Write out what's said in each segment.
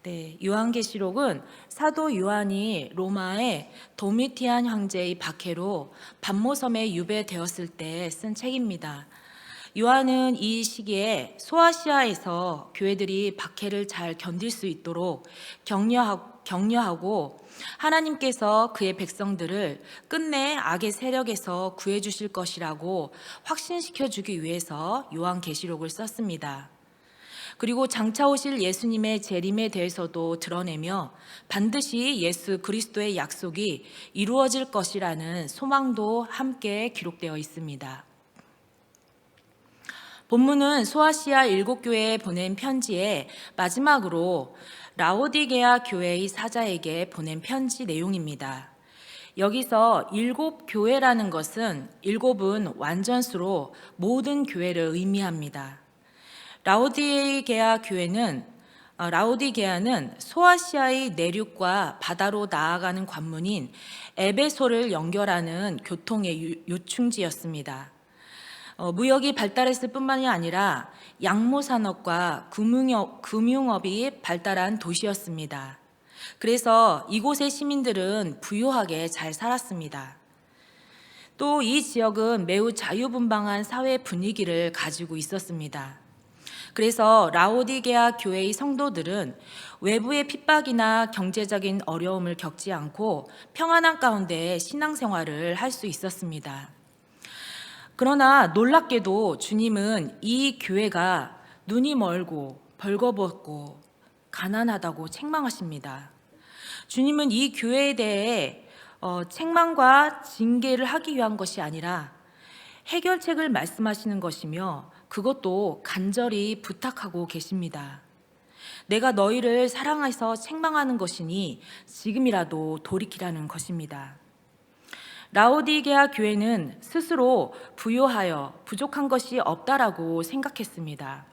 네, 요한계시록은 사도 요한이 로마의 도미티안 황제의 박해로 반모섬에 유배되었을 때 쓴 책입니다. 요한은 이 시기에 소아시아에서 교회들이 박해를 잘 견딜 수 있도록 격려하고 하나님께서 그의 백성들을 끝내 악의 세력에서 구해주실 것이라고 확신시켜 주기 위해서 요한계시록을 썼습니다. 그리고 장차 오실 예수님의 재림에 대해서도 드러내며 반드시 예수 그리스도의 약속이 이루어질 것이라는 소망도 함께 기록되어 있습니다. 본문은 소아시아 7교회에 보낸 편지의 마지막으로 라오디게아 교회의 사자에게 보낸 편지 내용입니다. 여기서 7교회라는 것은 7은 완전수로 모든 교회를 의미합니다. 라오디게아는 소아시아의 내륙과 바다로 나아가는 관문인 에베소를 연결하는 교통의 요충지였습니다. 무역이 발달했을 뿐만이 아니라 양모산업과 금융업이 발달한 도시였습니다. 그래서 이곳의 시민들은 부유하게 잘 살았습니다. 또 이 지역은 매우 자유분방한 사회 분위기를 가지고 있었습니다. 그래서 라오디게아 교회의 성도들은 외부의 핍박이나 경제적인 어려움을 겪지 않고 평안한 가운데 신앙생활을 할 수 있었습니다. 그러나 놀랍게도 주님은 이 교회가 눈이 멀고 벌거벗고 가난하다고 책망하십니다. 주님은 이 교회에 대해 책망과 징계를 하기 위한 것이 아니라 해결책을 말씀하시는 것이며 그것도 간절히 부탁하고 계십니다. 내가 너희를 사랑해서 책망하는 것이니 지금이라도 돌이키라는 것입니다. 라오디게아 교회는 스스로 부요하여 부족한 것이 없다라고 생각했습니다.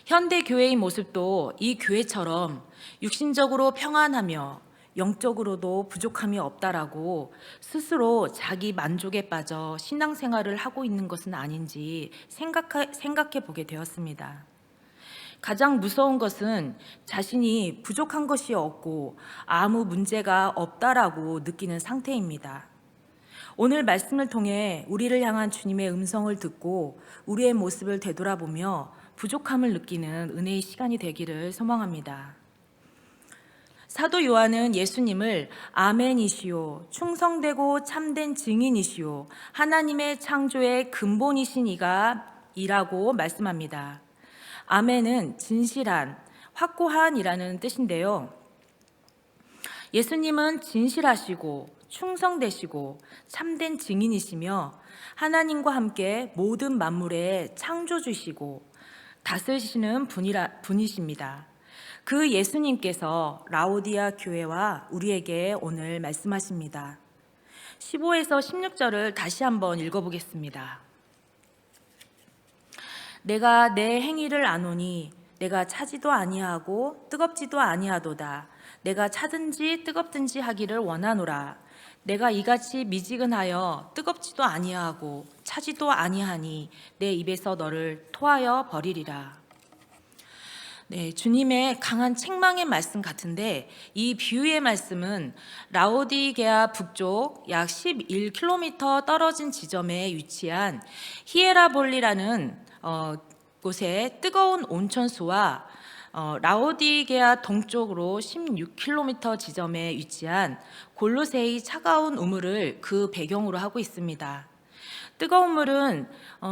현대 교회의 모습도 이 교회처럼 육신적으로 평안하며 영적으로도 부족함이 없다라고 스스로 자기 만족에 빠져 신앙생활을 하고 있는 것은 아닌지 생각해 보게 되었습니다. 가장 무서운 것은 자신이 부족한 것이 없고 아무 문제가 없다라고 느끼는 상태입니다. 오늘 말씀을 통해 우리를 향한 주님의 음성을 듣고 우리의 모습을 되돌아보며 부족함을 느끼는 은혜의 시간이 되기를 소망합니다. 사도 요한은 예수님을 아멘이시오, 충성되고 참된 증인이시오, 하나님의 창조의 근본이신 이라고 말씀합니다. 아멘은 진실한, 확고한이라는 뜻인데요. 예수님은 진실하시고 충성되시고 참된 증인이시며 하나님과 함께 모든 만물의 창조주시고 다스리시는 분이십니다. 그 예수님께서 라오디아 교회와 우리에게 오늘 말씀하십니다. 15에서 16절을 다시 한번 읽어보겠습니다. 내가 내 행위를 아노니 내가 차지도 아니하고 뜨겁지도 아니하도다. 내가 차든지 뜨겁든지 하기를 원하노라. 내가 이같이 미지근하여 뜨겁지도 아니하고 차지도 아니하니 내 입에서 너를 토하여 버리리라. 네, 주님의 강한 책망의 말씀 같은데 이 비유의 말씀은 라오디게아 북쪽 약 11km 떨어진 지점에 위치한 히에라볼리라는 곳에 뜨거운 온천수와 라오디게아 동쪽으로 16km 지점에 위치한 골로새의 차가운 우물을 그 배경으로 하고 있습니다. 뜨거운 물은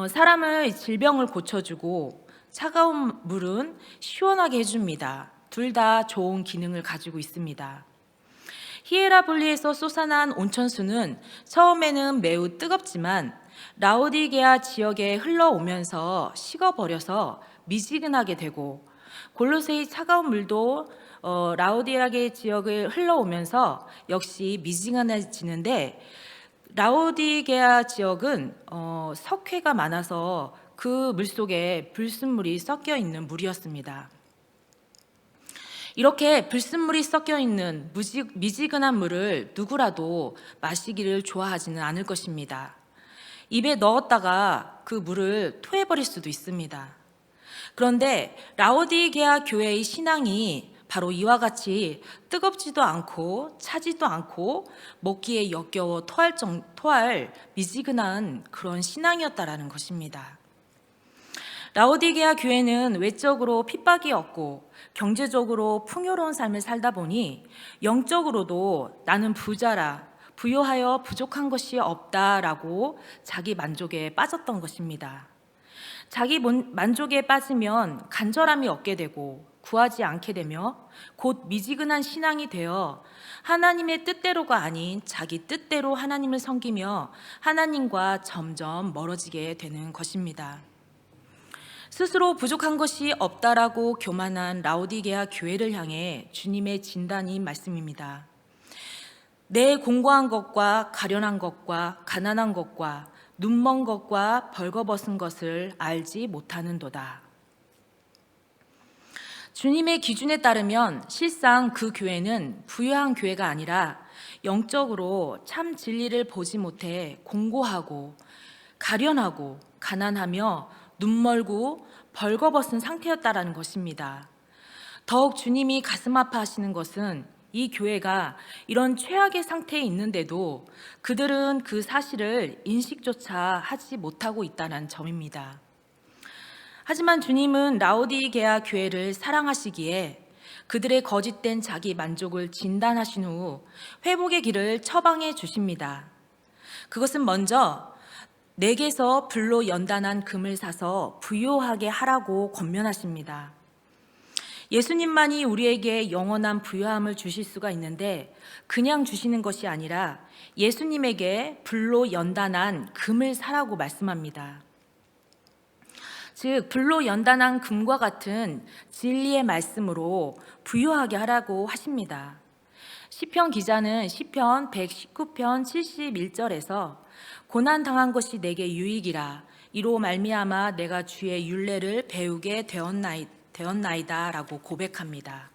사람의 질병을 고쳐주고 차가운 물은 시원하게 해줍니다. 둘 다 좋은 기능을 가지고 있습니다. 히에라볼리에서 솟아난 온천수는 처음에는 매우 뜨겁지만 라오디게아 지역에 흘러오면서 식어버려서 미지근하게 되고 골로새의 차가운 물도 라오디게아 지역을 흘러오면서 역시 미지근해지는데 라오디게아 지역은 석회가 많아서 그 물속에 불순물이 섞여 있는 물이었습니다. 이렇게 불순물이 섞여 있는 미지근한 물을 누구라도 마시기를 좋아하지는 않을 것입니다. 입에 넣었다가 그 물을 토해버릴 수도 있습니다. 그런데 라오디게아 교회의 신앙이 바로 이와 같이 뜨겁지도 않고 차지도 않고 먹기에 역겨워 토할 미지근한 그런 신앙이었다라는 것입니다. 라오디게아 교회는 외적으로 핍박이 없고 경제적으로 풍요로운 삶을 살다 보니 영적으로도 나는 부자라 부요하여 부족한 것이 없다라고 자기 만족에 빠졌던 것입니다. 자기 만족에 빠지면 간절함이 없게 되고 구하지 않게 되며 곧 미지근한 신앙이 되어 하나님의 뜻대로가 아닌 자기 뜻대로 하나님을 섬기며 하나님과 점점 멀어지게 되는 것입니다. 스스로 부족한 것이 없다라고 교만한 라오디게아 교회를 향해 주님의 진단인 말씀입니다. 내 공고한 것과 가련한 것과 가난한 것과 눈먼 것과 벌거벗은 것을 알지 못하는도다. 주님의 기준에 따르면 실상 그 교회는 부유한 교회가 아니라 영적으로 참 진리를 보지 못해 공고하고 가련하고 가난하며 눈멀고 벌거벗은 상태였다라는 것입니다. 더욱 주님이 가슴 아파하시는 것은 이 교회가 이런 최악의 상태에 있는데도 그들은 그 사실을 인식조차 하지 못하고 있다는 점입니다. 하지만 주님은 라오디게아 교회를 사랑하시기에 그들의 거짓된 자기 만족을 진단하신 후 회복의 길을 처방해 주십니다. 그것은 먼저 내게서 불로 연단한 금을 사서 부요하게 하라고 권면하십니다. 예수님만이 우리에게 영원한 부요함을 주실 수가 있는데 그냥 주시는 것이 아니라 예수님에게 불로 연단한 금을 사라고 말씀합니다. 즉 불로 연단한 금과 같은 진리의 말씀으로 부요하게 하라고 하십니다. 시편 기자는 시편 119편 71절에서 고난 당한 것이 내게 유익이라 이로 말미암아 내가 주의 율례를 배우게 되었나이다 라고 고백합니다.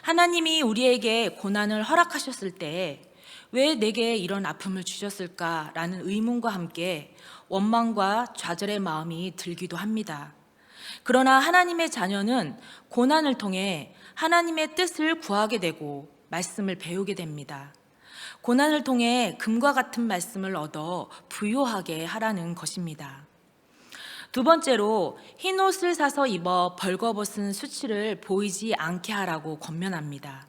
하나님이 우리에게 고난을 허락하셨을 때 왜 내게 이런 아픔을 주셨을까라는 의문과 함께 원망과 좌절의 마음이 들기도 합니다. 그러나 하나님의 자녀는 고난을 통해 하나님의 뜻을 구하게 되고 말씀을 배우게 됩니다. 고난을 통해 금과 같은 말씀을 얻어 부요하게 하라는 것입니다. 두 번째로 흰 옷을 사서 입어 벌거벗은 수치를 보이지 않게 하라고 권면합니다.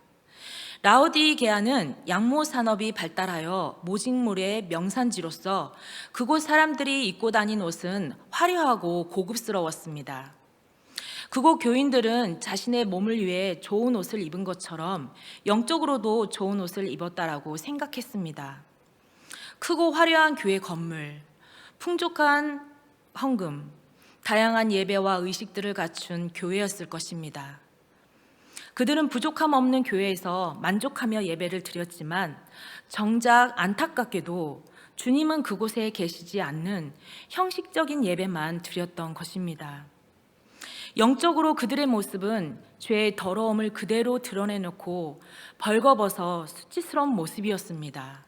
라오디게아는 양모 산업이 발달하여 모직물의 명산지로서 그곳 사람들이 입고 다닌 옷은 화려하고 고급스러웠습니다. 그곳 교인들은 자신의 몸을 위해 좋은 옷을 입은 것처럼 영적으로도 좋은 옷을 입었다라고 생각했습니다. 크고 화려한 교회 건물, 풍족한 헌금, 다양한 예배와 의식들을 갖춘 교회였을 것입니다. 그들은 부족함 없는 교회에서 만족하며 예배를 드렸지만 정작 안타깝게도 주님은 그곳에 계시지 않는 형식적인 예배만 드렸던 것입니다. 영적으로 그들의 모습은 죄의 더러움을 그대로 드러내놓고 벌거벗어 수치스러운 모습이었습니다.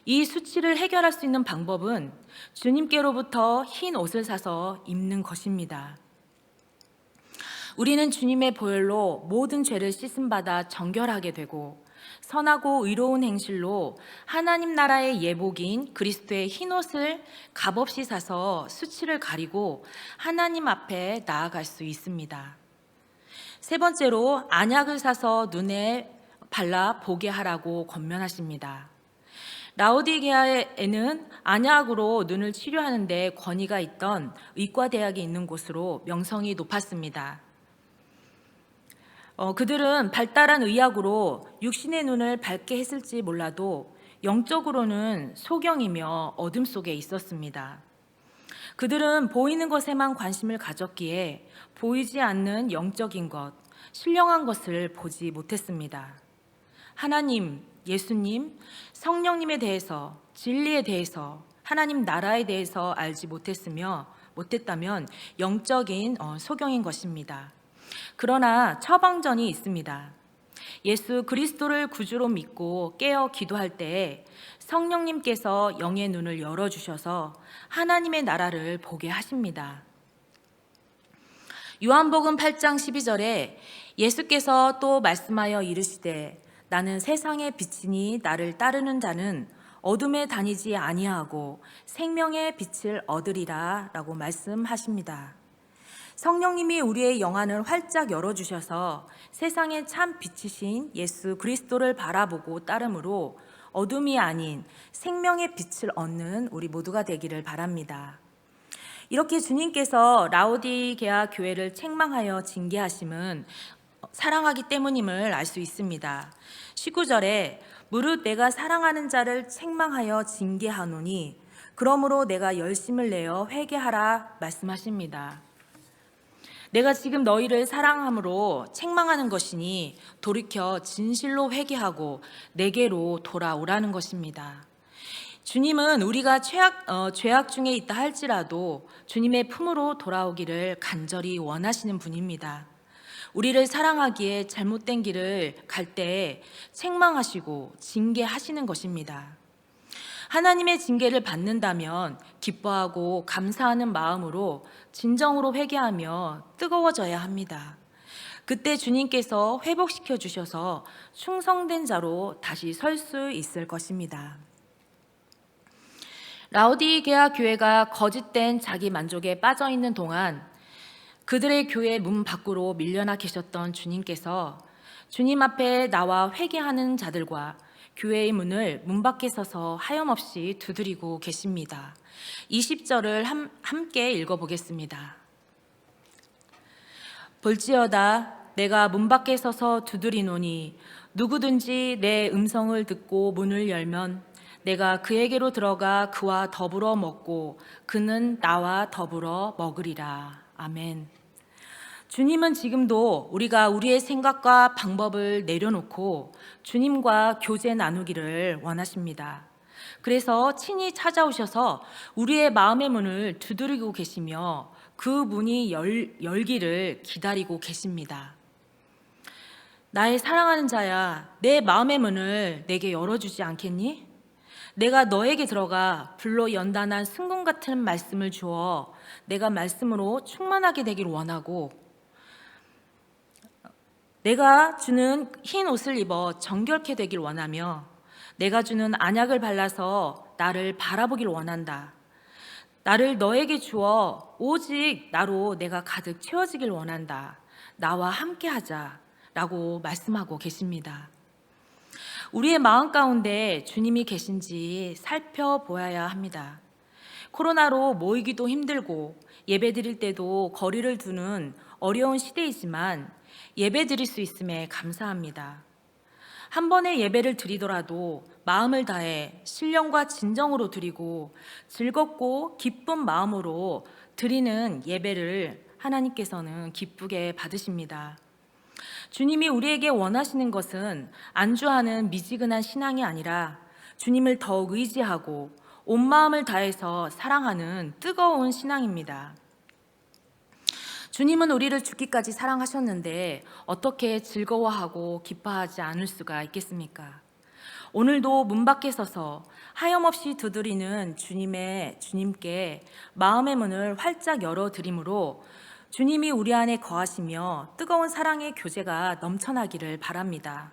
이 수치를 해결할 수 있는 방법은 주님께로부터 흰 옷을 사서 입는 것입니다. 우리는 주님의 보혈로 모든 죄를 씻음받아 정결하게 되고 선하고 의로운 행실로 하나님 나라의 예복인 그리스도의 흰 옷을 값없이 사서 수치를 가리고 하나님 앞에 나아갈 수 있습니다. 세 번째로 안약을 사서 눈에 발라 보게 하라고 권면하십니다. 라오디게아에는 안약으로 눈을 치료하는 데 권위가 있던 의과대학이 있는 곳으로 명성이 높았습니다. 그들은 발달한 의학으로 육신의 눈을 밝게 했을지 몰라도 영적으로는 소경이며 어둠 속에 있었습니다. 그들은 보이는 것에만 관심을 가졌기에 보이지 않는 영적인 것, 신령한 것을 보지 못했습니다. 하나님, 예수님, 성령님에 대해서, 진리에 대해서, 하나님 나라에 대해서 알지 못했다면 영적인 소경인 것입니다. 그러나 처방전이 있습니다. 예수 그리스도를 구주로 믿고 깨어 기도할 때에 성령님께서 영의 눈을 열어주셔서 하나님의 나라를 보게 하십니다. 요한복음 8장 12절에 예수께서 또 말씀하여 이르시되 나는 세상의 빛이니 나를 따르는 자는 어둠에 다니지 아니하고 생명의 빛을 얻으리라 라고 말씀하십니다. 성령님이 우리의 영안을 활짝 열어주셔서 세상의 참 빛이신 예수 그리스도를 바라보고 따름으로 어둠이 아닌 생명의 빛을 얻는 우리 모두가 되기를 바랍니다. 이렇게 주님께서 라오디게아 교회를 책망하여 징계하심은 사랑하기 때문임을 알 수 있습니다. 19절에 무릇 내가 사랑하는 자를 책망하여 징계하노니 그러므로 내가 열심을 내어 회개하라 말씀하십니다. 내가 지금 너희를 사랑함으로 책망하는 것이니 돌이켜 진실로 회개하고 내게로 돌아오라는 것입니다. 주님은 우리가 죄악 중에 있다 할지라도 주님의 품으로 돌아오기를 간절히 원하시는 분입니다. 우리를 사랑하기에 잘못된 길을 갈 때 책망하시고 징계하시는 것입니다. 하나님의 징계를 받는다면 기뻐하고 감사하는 마음으로 진정으로 회개하며 뜨거워져야 합니다. 그때 주님께서 회복시켜 주셔서 충성된 자로 다시 설 수 있을 것입니다. 라오디게아 교회가 거짓된 자기 만족에 빠져 있는 동안 그들의 교회 문 밖으로 밀려나 계셨던 주님께서 주님 앞에 나와 회개하는 자들과 교회의 문을 문 밖에 서서 하염없이 두드리고 계십니다. 20절을 함께 읽어보겠습니다. 볼지어다 내가 문 밖에 서서 두드리노니 누구든지 내 음성을 듣고 문을 열면 내가 그에게로 들어가 그와 더불어 먹고 그는 나와 더불어 먹으리라. 아멘. 주님은 지금도 우리가 우리의 생각과 방법을 내려놓고 주님과 교제 나누기를 원하십니다. 그래서 친히 찾아오셔서 우리의 마음의 문을 두드리고 계시며 그 문이 열기를 기다리고 계십니다. 나의 사랑하는 자야, 내 마음의 문을 내게 열어주지 않겠니? 내가 너에게 들어가 불로 연단한 승금 같은 말씀을 주어 내가 말씀으로 충만하게 되길 원하고 내가 주는 흰 옷을 입어 정결케 되길 원하며 내가 주는 안약을 발라서 나를 바라보길 원한다. 나를 너에게 주어 오직 나로 내가 가득 채워지길 원한다. 나와 함께 하자 라고 말씀하고 계십니다. 우리의 마음 가운데 주님이 계신지 살펴보아야 합니다. 코로나로 모이기도 힘들고 예배 드릴 때도 거리를 두는 어려운 시대이지만 예배 드릴 수 있음에 감사합니다. 한 번의 예배를 드리더라도 마음을 다해 신령과 진정으로 드리고 즐겁고 기쁜 마음으로 드리는 예배를 하나님께서는 기쁘게 받으십니다. 주님이 우리에게 원하시는 것은 안주하는 미지근한 신앙이 아니라 주님을 더욱 의지하고 온 마음을 다해서 사랑하는 뜨거운 신앙입니다. 주님은 우리를 죽기까지 사랑하셨는데 어떻게 즐거워하고 기뻐하지 않을 수가 있겠습니까? 오늘도 문 밖에 서서 하염없이 두드리는 주님께 마음의 문을 활짝 열어드림으로 주님이 우리 안에 거하시며 뜨거운 사랑의 교제가 넘쳐나기를 바랍니다.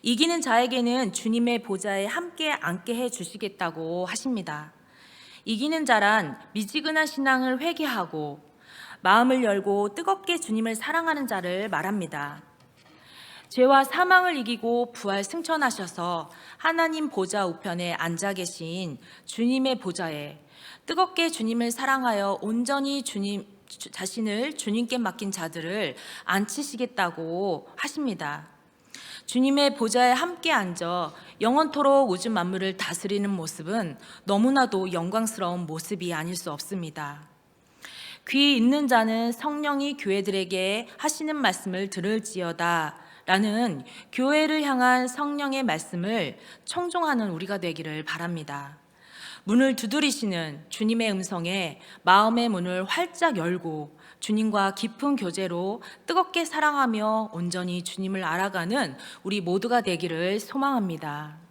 이기는 자에게는 주님의 보좌에 함께 앉게 해주시겠다고 하십니다. 이기는 자란 미지근한 신앙을 회개하고 마음을 열고 뜨겁게 주님을 사랑하는 자를 말합니다. 죄와 사망을 이기고 부활 승천하셔서 하나님 보좌 우편에 앉아 계신 주님의 보좌에 뜨겁게 주님을 사랑하여 온전히 자신을 주님께 맡긴 자들을 앉히시겠다고 하십니다. 주님의 보좌에 함께 앉아 영원토록 우주 만물을 다스리는 모습은 너무나도 영광스러운 모습이 아닐 수 없습니다. 귀 있는 자는 성령이 교회들에게 하시는 말씀을 들을지어다 라는 교회를 향한 성령의 말씀을 청종하는 우리가 되기를 바랍니다. 문을 두드리시는 주님의 음성에 마음의 문을 활짝 열고 주님과 깊은 교제로 뜨겁게 사랑하며 온전히 주님을 알아가는 우리 모두가 되기를 소망합니다.